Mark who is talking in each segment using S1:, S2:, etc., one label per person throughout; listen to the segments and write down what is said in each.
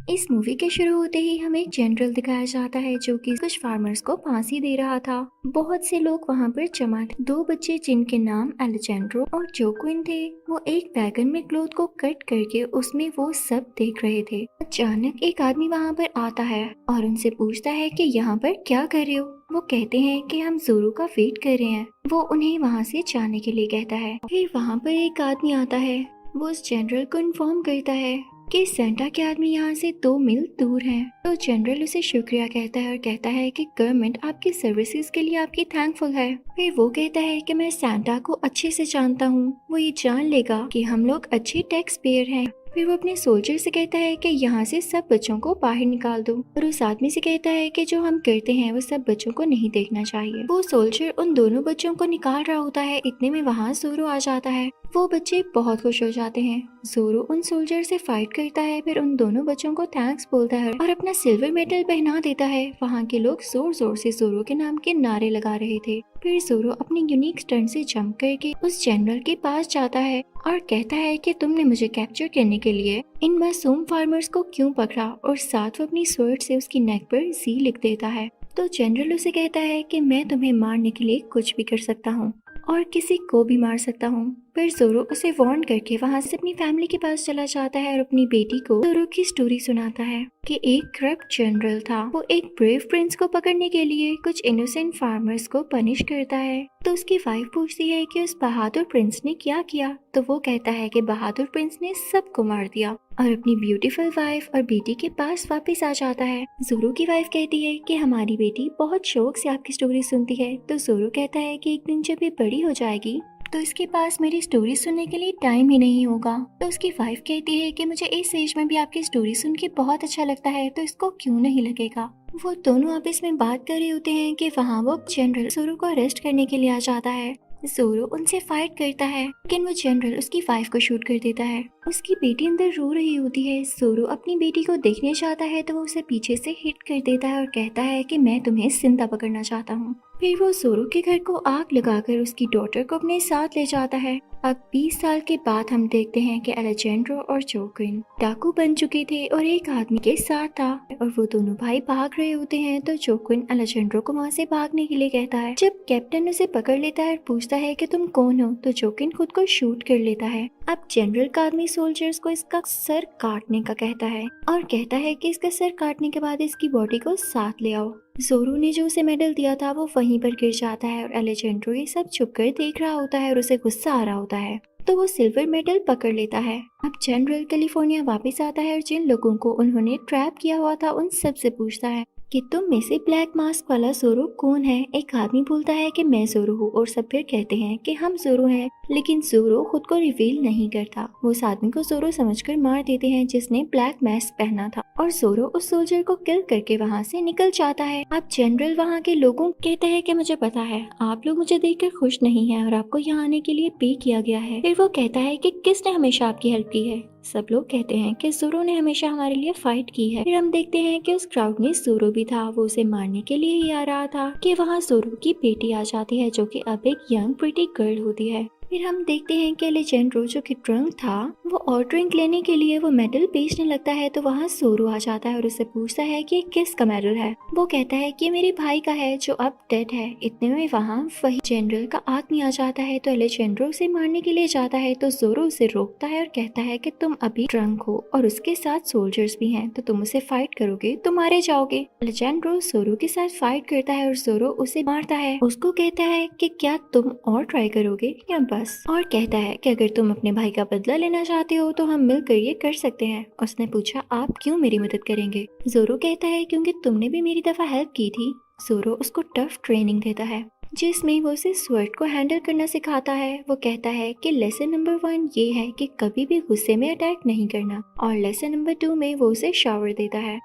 S1: इस मूवी के शुरू होते ही हमें एक जनरल दिखाया जाता है जो कि कुछ फार्मर्स को फांसी दे रहा था। बहुत से लोग वहाँ पर जमा थे। दो बच्चे जिनके नाम एलेजेंड्रो और जोक्विन थे, वो एक वैगन में क्लॉथ को कट करके उसमें वो सब देख रहे थे। अचानक एक आदमी वहाँ पर आता है और उनसे पूछता है कि यहाँ पर क्या कर रहे हो। वो कहते हैं कि हम जोरू का वेट कर रहे हैं। वो उन्हें वहाँ से जाने के लिए कहता है। फिर वहाँ पर एक आदमी आता है। वो उस जनरल को इन्फॉर्म करता है कि सेंटा के आदमी यहाँ से 2 मील दूर हैं। तो जनरल उसे शुक्रिया कहता है और कहता है कि गवर्नमेंट आपकी सर्विसेज के लिए आपकी थैंकफुल है। फिर वो कहता है कि मैं सेंटा को अच्छे से जानता हूँ, वो ये जान लेगा कि हम लोग अच्छे टैक्स पेयर हैं। फिर वो अपने सोल्जर से कहता है कि यहाँ से सब बच्चों को बाहर निकाल दो और उस आदमी से कहता है कि जो हम करते हैं वो सब बच्चों को नहीं देखना चाहिए। वो सोल्जर उन दोनों बच्चों को निकाल रहा होता है, इतने में वहाँ जोरो आ जाता है। वो बच्चे बहुत खुश हो जाते हैं। जोरो उन सोल्जर से फाइट करता है, फिर उन दोनों बच्चों को थैंक्स बोलता है और अपना सिल्वर मेडल पहना देता है। वहाँ के लोग जोर जोर से जोरो के नाम के नारे लगा रहे थे। फिर जोरो अपनी यूनिक स्टंट से जंप करके उस जनरल के पास जाता है और कहता है कि तुमने मुझे कैप्चर करने के लिए इन मासूम फार्मर्स को क्यों पकड़ा, और साथ वो अपनी स्वॉर्ड से उसकी नेक पर जी लिख देता है। तो जनरल उसे कहता है कि मैं तुम्हें मारने के लिए कुछ भी कर सकता हूँ और किसी को भी मार सकता हूँ। फिर जोरो उसे वार्न करके वहाँ से अपनी फैमिली के पास चला जाता है और अपनी बेटी को जोरो की स्टोरी सुनाता है कि एक करप्ट जनरल था। वो एक ब्रेव प्रिंस को पकड़ने के लिए कुछ इनोसेंट फार्मर्स को पनिश करता है। तो उसकी वाइफ पूछती है कि उस बहादुर प्रिंस ने क्या किया। तो वो कहता है कि बहादुर प्रिंस ने सबको मार दिया और अपनी ब्यूटीफुल वाइफ और बेटी के पास वापस आ जाता है। जोरो की वाइफ कहती है कि हमारी बेटी बहुत शौक से आपकी स्टोरी सुनती है। तो जोरो कहता है कि एक दिन जब ये बड़ी हो जाएगी तो इसके पास मेरी स्टोरी सुनने के लिए टाइम ही नहीं होगा। तो उसकी वाइफ कहती है कि मुझे इस एज में भी आपकी स्टोरी सुन के बहुत अच्छा लगता है, तो इसको क्यों नहीं लगेगा। वो दोनों आपस में बात कर रहे होते हैं कि वहाँ वो जनरल जोरो को अरेस्ट करने के लिए आ जाता है। जोरो उनसे फाइट करता है, लेकिन वो जनरल उसकी वाइफ को शूट कर देता है। उसकी बेटी अंदर रो रही होती है। जोरो अपनी बेटी को देखने जाता है तो वो उसे पीछे से हिट कर देता है और कहता है कि मैं तुम्हें जिंदा पकड़ना चाहता हूँ। फिर वो जोरो के घर को आग लगाकर उसकी डॉटर को अपने साथ ले जाता है। अब 20 साल के बाद हम देखते हैं कि एलेजेंड्रो और जोक्विन डाकू बन चुके थे और एक आदमी के साथ था और वो दोनों भाई भाग रहे होते हैं। तो जोक्विन एलेजेंड्रो को वहाँ से भागने के लिए कहता है। जब कैप्टन उसे पकड़ लेता है और पूछता है कि तुम कौन हो, तो जोक्विन खुद को शूट कर लेता है। अब जनरल का आदमी सोल्जर्स को इसका सर काटने का कहता है और कहता है कि इसका सर काटने के बाद इसकी बॉडी को साथ ले आओ। जोरो ने जो उसे मेडल दिया था वो वहीं पर गिर जाता है और एलेजेंड्रो ये सब छुपकर देख रहा होता है और उसे गुस्सा आ रहा होता है। तो वो सिल्वर मेडल पकड़ लेता है। अब जनरल कैलिफोर्निया वापस आता है और जिन लोगों को उन्होंने ट्रैप किया हुआ था उन सब से पूछता है कि तुम में से ब्लैक मास्क वाला जोरो कौन है। एक आदमी बोलता है कि मैं जोरो हूँ और सब फिर कहते हैं कि हम जोरो हैं, लेकिन जोरो खुद को रिवील नहीं करता। वो उस आदमी को जोरो समझकर मार देते हैं जिसने ब्लैक मास्क पहना था और जोरो उस सोल्जर को किल करके वहाँ से निकल जाता है। अब जनरल वहाँ के लोगों कहते हैं कि मुझे पता है आप लोग मुझे देखकर खुश नहीं हैं और आपको यहाँ आने के लिए पे किया गया है। फिर वो कहता है कि किसने हमेशा आपकी हेल्प की है। सब लोग कहते हैं कि जोरो ने हमेशा हमारे लिए फाइट की है। फिर हम देखते हैं कि उस क्राउड में जोरो भी था। वो उसे मारने के लिए ही आ रहा था कि वहाँ जोरो की बेटी आ जाती है जो कि अब एक यंग प्रिटी गर्ल होती है। फिर हम देखते हैं कि एलेजेंड्रो जो कि ड्रंक था वो और ड्रिंक लेने के लिए वो मेडल बेचने लगता है। तो वहाँ जोरो आ जाता है और उससे पूछता है कि किसका मेडल है। वो कहता है कि मेरे भाई का है जो अब डेड है। इतने में वहाँ वही जनरल का आदमी आ जाता है। तो एलेजेंड्रो उसे मारने के लिए जाता है तो जोरो उसे रोकता है और कहता है कि तुम अभी ड्रंक हो और उसके साथ सोल्जर्स भी हैं, तो तुम उसे फाइट करोगे तो मारे जाओगे। एलेजेंड्रो जोरो के साथ फाइट करता है और जोरो उसे मारता है। उसको कहता है कि क्या तुम और ट्राई करोगे या बस, और कहता है कि अगर तुम अपने भाई का बदला लेना चाहते हो तो हम मिलकर ये कर सकते हैं। उसने पूछा आप क्यों मेरी मदद करेंगे। जोरो कहता है क्योंकि तुमने भी मेरी दफा हेल्प की थी। जोरो उसको टफ ट्रेनिंग देता है जिसमें वो उसे स्वर्ड को हैंडल करना सिखाता है। वो कहता है कि लेसन नंबर 1 ये है कि कभी भी गुस्से में अटैक नहीं करना, और लेसन नंबर 2 में वो उसे शावर देता है।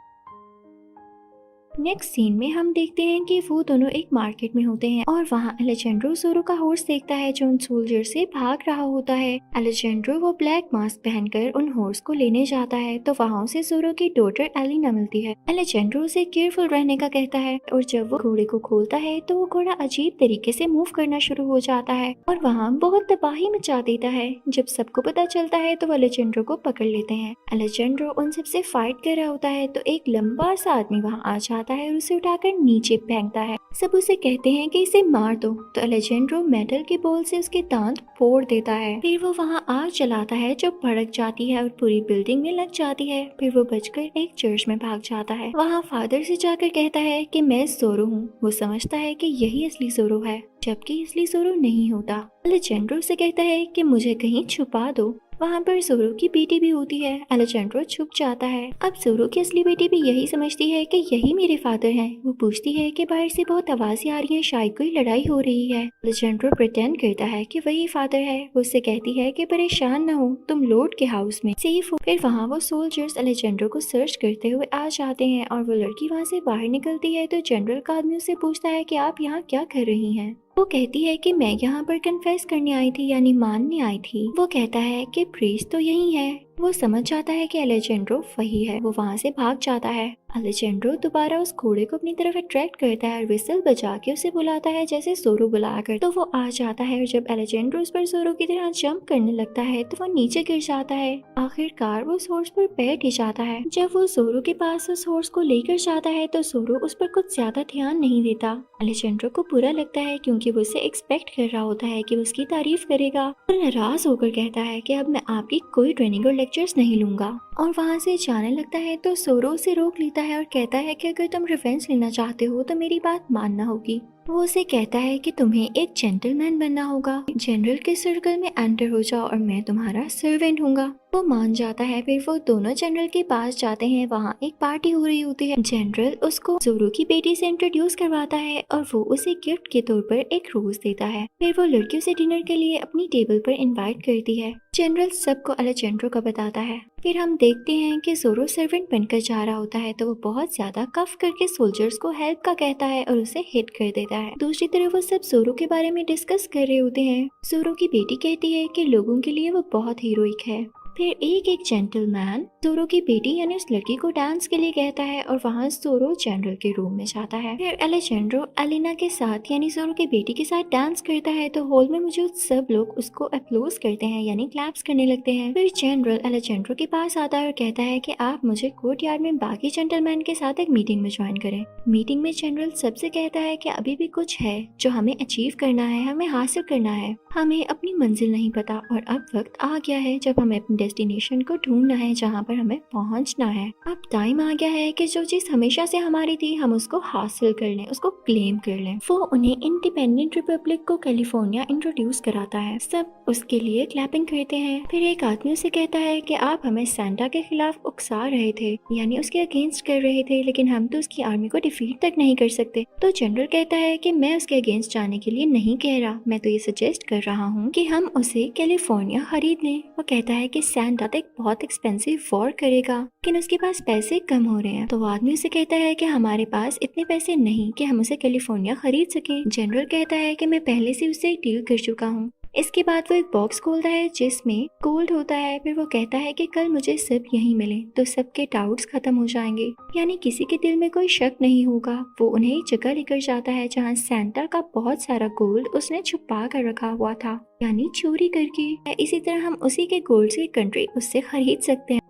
S1: नेक्स्ट सीन में हम देखते हैं कि वो दोनों एक मार्केट में होते हैं और वहाँ एलेजेंड्रो जोरो का हॉर्स देखता है जो उन सोल्जर से भाग रहा होता है। एलेजेंड्रो वो ब्लैक मास्क पहनकर उन हॉर्स को लेने जाता है तो वहाँ उसे जोरो की डॉटर एलिना मिलती है। एलेजेंड्रो उसे केयरफुल रहने का कहता है और जब वो घोड़े को खोलता है तो वो घोड़ा अजीब तरीके से मूव करना शुरू हो जाता है और वहाँ बहुत तबाही मचा देता है। जब सबको पता चलता है तो वो एलेजेंड्रो को पकड़ लेते हैं। एलेजेंड्रो उन सबसे फाइट कर रहा होता है तो एक लंबा सा आदमी वहाँ आ जाता है और उसे उठाकर नीचे फेंकता है। सब उसे कहते हैं कि इसे मार दो तो एलेजेंड्रो मेटल के बॉल से उसके दांत फोड़ देता है। फिर वो वहाँ आग जलाता है जो भड़क जाती है और पूरी बिल्डिंग में लग जाती है। फिर वो बचकर एक चर्च में भाग जाता है। वहाँ फादर से जाकर कहता है कि मैं जोरो हूँ। वो समझता है कि यही असली जोरो है जबकि असली जोरो नहीं होता। एलेजेंड्रो से कहता है कि मुझे कहीं छुपा दो। वहाँ पर जोरो की बेटी भी होती है। एलेजेंड्रो छुप जाता है। अब जोरो की असली बेटी भी यही समझती है कि यही मेरे फादर हैं। वो पूछती है कि बाहर से बहुत आवाजें आ रही हैं, शायद कोई लड़ाई हो रही है। एलेजेंड्रो प्रिटेंड करता है कि वही फादर है। वो उससे कहती है कि परेशान न हो, तुम लॉर्ड के हाउस में सेफ हो। फिर वहाँ वो सोल्जर्स एलेजेंड्रो को सर्च करते हुए आ जाते हैं और वो लड़की वहाँ से बाहर निकलती है तो जनरल का आदमी उससे पूछता है कि आप यहाँ क्या कर रही हैं। वो कहती है कि मैं यहाँ पर कन्फेस करने आई थी यानी मानने आई थी। वो कहता है कि प्रीस्ट तो यही है। वो समझ जाता है कि एलेजेंड्रो वही है। वो वहाँ से भाग जाता है। एलेजेंड्रो दोबारा उस घोड़े को अपनी तरफ अट्रैक्ट करता है और विसल बजा के उसे बुलाता है जैसे जोरो बुलाया कर। तो वो आ जाता है और जब एलेजेंड्रो उस पर जोरो की तरह जंप करने लगता है तो वो नीचे गिर जाता है। आखिरकार वो उस हॉर्स पर बैठ ही जाता है। जब वो जोरो के पास उस हॉर्स को लेकर जाता है तो जोरो उस पर कुछ ज्यादा ध्यान नहीं देता। एलेजेंड्रो को बुरा लगता है क्योंकि वो उसे एक्सपेक्ट कर रहा होता है कि वो उसकी तारीफ करेगा और नाराज होकर कहता है कि अब मैं आपकी कोई ट्रेनिंग और लेक्चर्स नहीं लूंगा और वहाँ से जाने लगता है तो जोरो उसे रोक लेता है और कहता है कि अगर तुम रिवेंज लेना चाहते हो तो मेरी बात मानना होगी। वो उसे कहता है कि तुम्हें एक जेंटलमैन बनना होगा, जनरल के सर्कल में एंटर हो जाओ और मैं तुम्हारा सर्वेंट होऊंगा। वो मान जाता है। फिर वो दोनों जनरल के पास जाते हैं। वहाँ एक पार्टी हो रही होती है। जनरल उसको जोरो की बेटी से इंट्रोड्यूस करवाता है और वो उसे गिफ्ट के तौर पर एक रोज देता है। फिर वो लड़की उसे डिनर के लिए अपनी टेबल पर इनवाइट करती है। जनरल सबको एलेजेंड्रो का बताता है। फिर हम देखते हैं कि जोरो सर्वेंट बनकर जा रहा होता है तो वो बहुत ज्यादा कफ करके सोल्जर्स को हेल्प का कहता है और उसे हिट कर देता है। दूसरी तरफ वो सब जोरो के बारे में डिस्कस कर रहे होते हैं। जोरो की बेटी कहती है कि लोगों के लिए वो बहुत हीरोइक है। फिर एक जेंटलमैन जोरो की बेटी यानी उस लड़की को डांस के लिए कहता है और वहाँ जोरो जनरल के रूम में जाता है। फिर एलेजेंड्रो एलिना के साथ यानी जोरो की बेटी के साथ डांस करता है तो हॉल में मौजूद सब लोग उसको अप्लॉज करते हैं यानी क्लैप्स करने लगते हैं। फिर जनरल एलेजेंड्रो के पास आता है और कहता है कि आप मुझे कोर्ट यार्ड में बाकी जेंटलमैन के साथ एक मीटिंग में ज्वाइन करें। मीटिंग में जनरल सबसे कहता है कि अभी भी कुछ है जो हमें अचीव करना है, हमें हासिल करना है, हमें अपनी मंजिल नहीं पता और अब वक्त आ गया है जब हमें अपनी डेस्टिनेशन को ढूंढना है जहाँ पर हमें पहुँचना है। अब टाइम आ गया है कि जो चीज हमेशा से हमारी थी हम उसको हासिल कर लें, उसको क्लेम कर लें। वो उन्हें इंडिपेंडेंट रिपब्लिक को कैलिफोर्निया इंट्रोड्यूस कराता है। सब उसके लिए क्लैपिंग करते हैं। फिर एक आदमी उसे कहता है कि आप हमें सैंटा के खिलाफ उकसा रहे थे यानी उसके अगेंस्ट कर रहे थे, लेकिन हम तो उसकी आर्मी को डिफीट तक नहीं कर सकते। तो जनरल कहता है कि मैं उसके अगेंस्ट जाने के लिए नहीं कह रहा, मैं तो ये सजेस्ट कर रहा हूँ कि हम उसे कैलिफोर्निया खरीद लें। वो कहता है कि सैंटा तो एक बहुत एक्सपेंसिव वॉर करेगा लेकिन उसके पास पैसे कम हो रहे हैं। तो वो आदमी उसे कहता है कि हमारे पास इतने पैसे नहीं कि हम उसे कैलिफोर्निया खरीद सकें। जनरल कहता है कि मैं पहले से उससे डील कर चुका हूँ। इसके बाद वो एक बॉक्स खोलता है जिसमें गोल्ड होता है। फिर वो कहता है कि कल मुझे सब यहीं मिले तो सबके डाउट्स खत्म हो जाएंगे यानी किसी के दिल में कोई शक नहीं होगा। वो उन्हें एक जगह लेकर जाता है जहाँ सैंटा का बहुत सारा गोल्ड उसने छुपा कर रखा हुआ था यानी चोरी करके। इसी तरह हम उसी के गोल्ड से कंट्री उससे खरीद सकते हैं।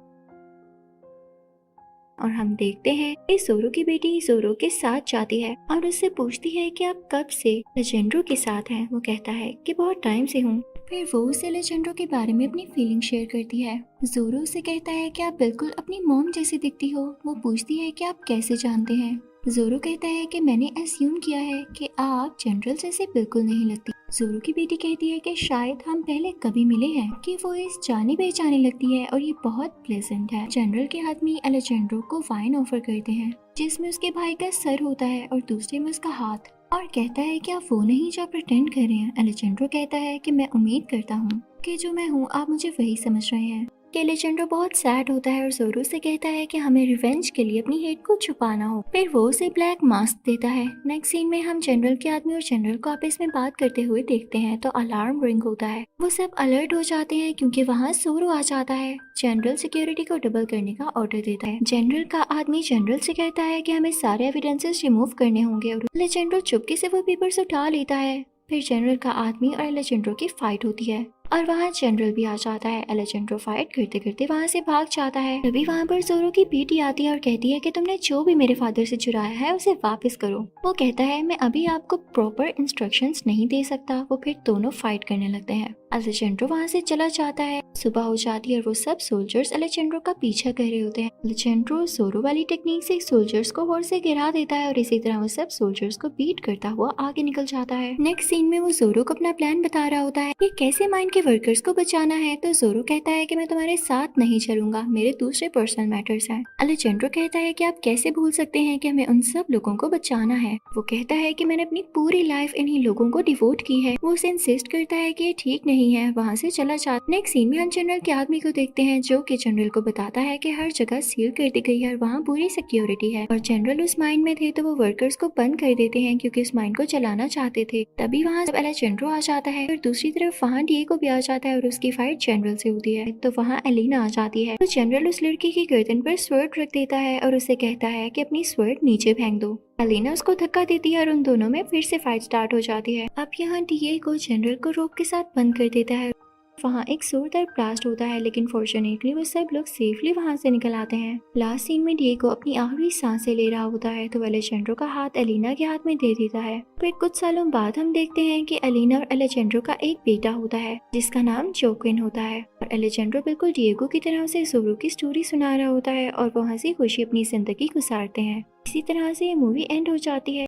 S1: और हम देखते हैं कि जोरो की बेटी जोरो के साथ जाती है और उससे पूछती है कि आप कब से लेजेंड्रो के साथ हैं। वो कहता है कि बहुत टाइम से हूँ। फिर वो उसे लेजेंड्रो के बारे में अपनी फीलिंग शेयर करती है। जोरो उसे कहता है कि आप बिल्कुल अपनी मॉम जैसी दिखती हो। वो पूछती है कि आप कैसे जानते हैं। जोरो कहता है कि मैंने एस्यूम किया है कि आप जनरल जैसे बिल्कुल नहीं लगती। जोरो की बेटी कहती है कि शायद हम पहले कभी मिले हैं कि वो इस जानी पहचानी लगती है और ये बहुत प्लेजेंट है। जनरल के आदमी एलेजेंड्रो को वाइन ऑफर करते हैं जिसमें उसके भाई का सर होता है और दूसरे में उसका हाथ और कहता है कि आप वो नहीं जो प्रिटेंड कर रहे हैं। एलेजेंड्रो कहता है कि मैं उम्मीद करता हूँ कि जो मैं हूँ आप मुझे वही समझ रहे हैं। कि एलेजेंड्रो बहुत सैड होता है और जोरो से कहता है कि हमें रिवेंज के लिए अपनी हेट को छुपाना हो। फिर वो उसे ब्लैक मास्क देता है। नेक्स्ट सीन में हम जनरल के आदमी और जनरल को आपस में बात करते हुए देखते हैं तो अलार्म रिंग होता है। वो सब अलर्ट हो जाते हैं क्योंकि वहाँ जोरो आ जाता है। जनरल सिक्योरिटी को डबल करने का ऑर्डर देता है। जनरल का आदमी जनरल से कहता है कि हमें सारे एविडेंसेस रिमूव करने होंगे और एलेजेंड्रो चुपके से वो पेपर्स उठा लेता है। फिर जनरल का आदमी और एलेजेंड्रो की फाइट होती है और वहाँ जनरल भी आ जाता है। एलेजेंड्रो फाइट करते करते वहाँ से भाग जाता है। तभी वहाँ पर जोरो की बेटी आती है और कहती है कि तुमने जो भी मेरे फादर से चुराया है उसे वापस करो। वो कहता है मैं अभी आपको प्रॉपर इंस्ट्रक्शंस नहीं दे सकता। वो फिर दोनों फाइट करने लगते हैं। एलेजेंड्रो वहाँ से चला जाता है। सुबह हो जाती है और वो सब सोल्जर्स एलेजेंड्रो का पीछा कर रहे होते हैं। एलेजेंड्रो जोरो वाली टेक्निक से सोल्जर्स को हॉर्स से गिरा देता है और इसी तरह वो सब सोल्जर्स को बीट करता हुआ आगे निकल जाता है। नेक्स्ट सीन में वो जोरो को अपना प्लान बता रहा होता है कि कैसे माइन के वर्कर्स को बचाना है। तो जोरो कहता है कि मैं तुम्हारे साथ नहीं चलूंगा, मेरे दूसरे पर्सनल मैटर्स हैं। एलेजेंड्रो कहता है कि आप कैसे भूल सकते हैं कि हमें उन सब लोगों को बचाना है। वो कहता है कि मैंने अपनी पूरी लाइफ इन्हीं लोगों को डिवोट की है। वो उसे इंसिस्ट करता है कि ये ठीक नहीं है। वहाँ से चला जाता। नेक्स्ट सीन में हम जनरल के आदमी को देखते हैं जो कि जनरल को बताता है कि हर जगह सील कर दी गई है और वहाँ पूरी सिक्योरिटी है और जनरल उस माइन में थे तो वो वर्कर्स को बंद कर देते हैं क्योंकि उस माइन को चलाना चाहते थे। तभी वहाँ एलेजेंड्रो आ जाता है और दूसरी तरफ वहाँ डिएगो भी आ जाता है और उसकी फाइट जनरल से होती है। तो वहाँ एलिना आ जाती है तो जनरल उस लड़की की गर्दन पर स्वर्ड रख देता है और उसे कहता है कि अपनी स्वर्ड नीचे फेंक दो। एलिना उसको धक्का देती है और उन दोनों में फिर से फाइट स्टार्ट हो जाती है। अब यहाँ डिएगो जनरल को रोप के साथ बंद कर देता है। वहाँ एक जोरदार ब्लास्ट होता है लेकिन फॉर्चुनेटली वो सब लोग सेफली वहाँ से निकल आते हैं। लास्ट सीन में डिएगो अपनी आखिरी सांसें ले रहा होता है तो एलेजेंड्रो का हाथ एलिना के हाथ में दे देता है। फिर कुछ सालों बाद हम देखते हैं कि एलिना और एलेजेंड्रो का एक बेटा होता है जिसका नाम जोक्विन होता है और एलेजेंड्रो बिल्कुल डिएगो की तरह उसे जोरो की स्टोरी सुना रहा होता है और वो हंसी खुशी अपनी जिंदगी गुजारते हैं। इसी तरह से ये मूवी एंड हो जाती है।